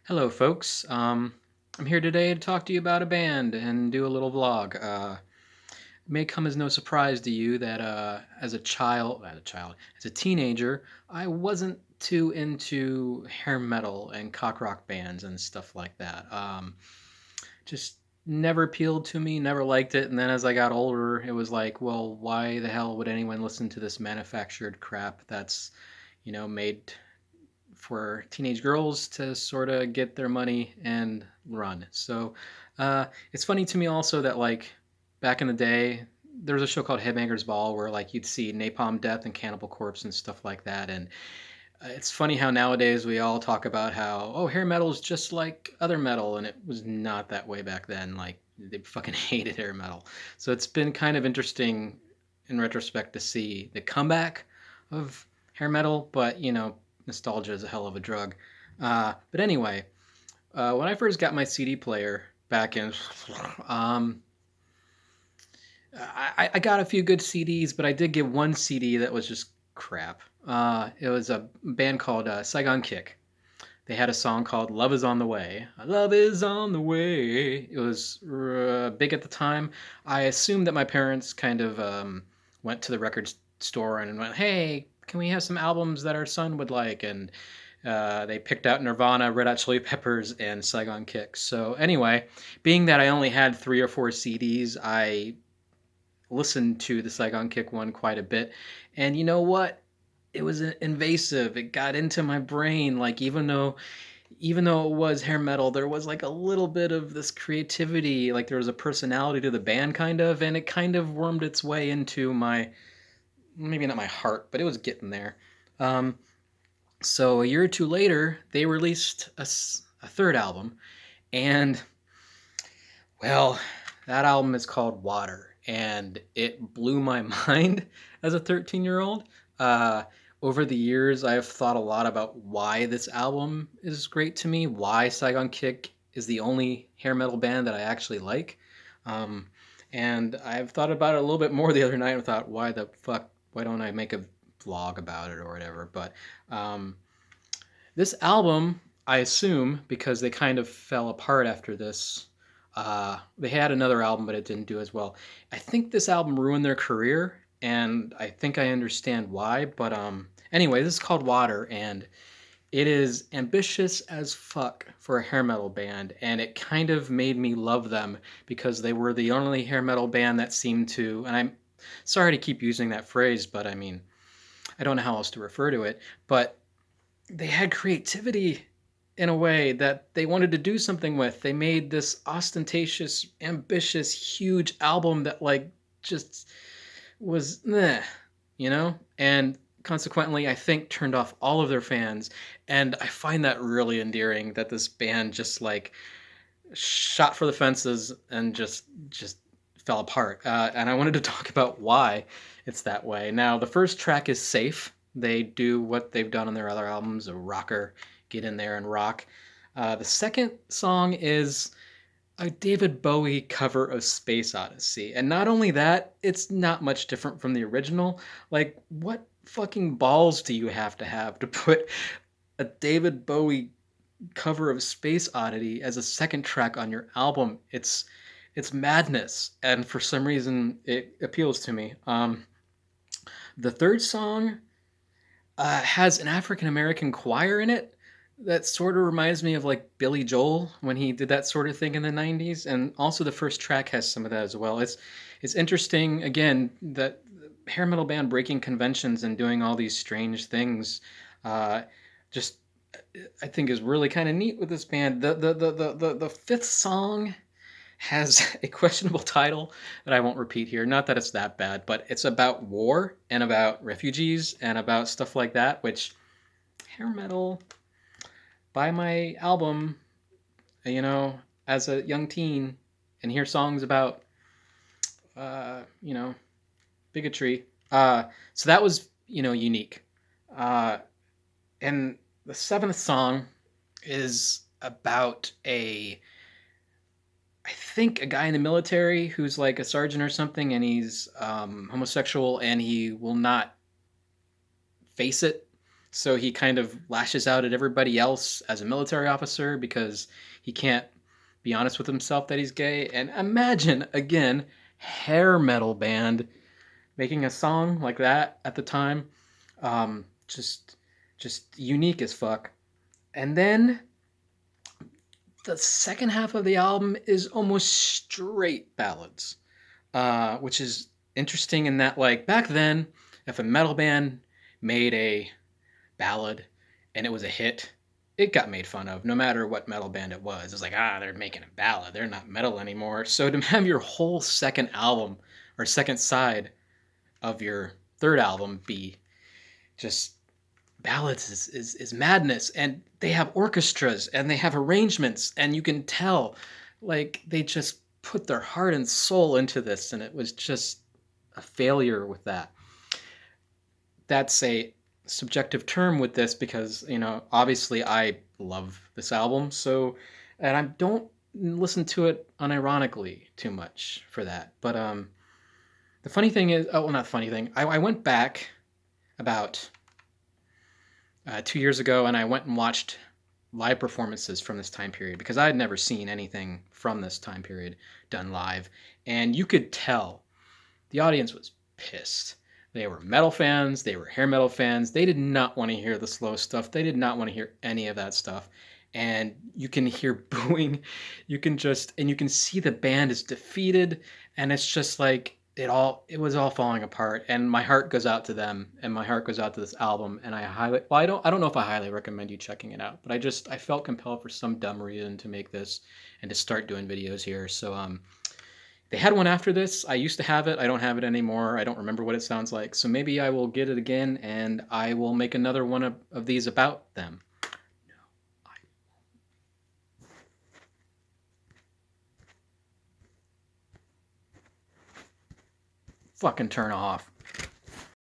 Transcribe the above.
Hello, folks. I'm here today to talk to you about a band and do a little vlog. It may come as no surprise to you that as a teenager, I wasn't too into hair metal and cock rock bands and stuff like that. Just never appealed to me, never liked it. And then as I got older, it was like, well, why the hell would anyone listen to this manufactured crap that's, made for teenage girls to sort of get their money and run. So it's funny to me also that like back in the day, there was a show called Headbangers Ball where like you'd see Napalm Death and Cannibal Corpse and stuff like that. And it's funny how nowadays we all talk about how hair metal is just like other metal, and it was not that way back then. Like they fucking hated hair metal. So it's been kind of interesting in retrospect to see the comeback of hair metal, but nostalgia is a hell of a drug. But anyway, when I first got my CD player back in, um, I got a few good CDs, but I did get one CD that was just crap. It was a band called Saigon Kick. They had a song called Love is on the Way. Love is on the way. It was big at the time. I assumed that my parents kind of went to the record store and went, hey, can we have some albums that our son would like? And they picked out Nirvana, Red Hot Chili Peppers, and Saigon Kick. So, anyway, being that I only had 3 or 4 CDs, I listened to the Saigon Kick one quite a bit. And you know what? It was invasive. It got into my brain. Like even though it was hair metal, there was like a little bit of this creativity. Like there was a personality to the band, kind of, and it kind of wormed its way into my maybe not my heart, but it was getting there. Um, so a year or two later, they released a third album, and well, that album is called Water, and it blew my mind as a 13-year-old. Over the years, I've thought a lot about why this album is great to me, why Saigon Kick is the only hair metal band that I actually like. Um, and I've thought about it a little bit more the other night and thought, why the fuck, why don't I make a vlog about it or whatever? But um, this album, I assume, because they kind of fell apart after this, they had another album, but it didn't do as well. I think this album ruined their career, and I think I understand why. But anyway, this is called Water, and it is ambitious as fuck for a hair metal band, and it kind of made me love them because they were the only hair metal band that seemed to. And I'm sorry to keep using that phrase, but I mean, I don't know how else to refer to it, but they had creativity in a way that they wanted to do something with. They made this ostentatious, ambitious, huge album that like just was meh, and consequently I think turned off all of their fans. And I find that really endearing that this band just like shot for the fences and just fell apart. And I wanted to talk about why it's that way. Now, the first track is Safe. They do what they've done on their other albums, a rocker, get in there and rock. The second song is a David Bowie cover of Space Odyssey. And not only that, it's not much different from the original. Like, what fucking balls do you have to put a David Bowie cover of Space Oddity as a second track on your album? It's madness, and for some reason it appeals to me. The third song has an African American choir in it that sort of reminds me of like Billy Joel when he did that sort of thing in the 90s. And also the first track has some of that as well. It's interesting again that hair metal band breaking conventions and doing all these strange things uh, just I think is really kind of neat with this band. The fifth song has a questionable title that I won't repeat here. Not that it's that bad, but it's about war and about refugees and about stuff like that, which hair metal, buy my album, you know, as a young teen and hear songs about, you know, bigotry. So that was, unique. Uh, and the seventh song is about I think a guy in the military who's like a sergeant or something, and he's homosexual, and he will not face it. So he kind of lashes out at everybody else as a military officer because he can't be honest with himself that he's gay. And imagine, again, hair metal band making a song like that at the time. Um, just, just unique as fuck. And then the second half of the album is almost straight ballads, which is interesting in that, like, back then, if a metal band made a ballad and it was a hit, it got made fun of no matter what metal band it was. It's like, they're making a ballad. They're not metal anymore. So to have your whole second album or second side of your third album be just ballads is madness. And they have orchestras and they have arrangements, and you can tell like they just put their heart and soul into this, and it was just a failure with that. That's a subjective term with this because, obviously I love this album, so, and I don't listen to it unironically too much for that. But the funny thing is, oh, well, not the funny thing, I went back about 2 years ago, and I went and watched live performances from this time period because I had never seen anything from this time period done live. And you could tell the audience was pissed. They were metal fans, they were hair metal fans. They did not want to hear the slow stuff. They did not want to hear any of that stuff. And you can hear booing. You can see the band is defeated, and it's just like it was all falling apart, and my heart goes out to them, and my heart goes out to this album. And I don't know if I highly recommend you checking it out, but I felt compelled for some dumb reason to make this and to start doing videos here. So they had one after this. I used to have it. I don't have it anymore. I don't remember what it sounds like. So maybe I will get it again, and I will make another one of these about them. No, I fucking turn off.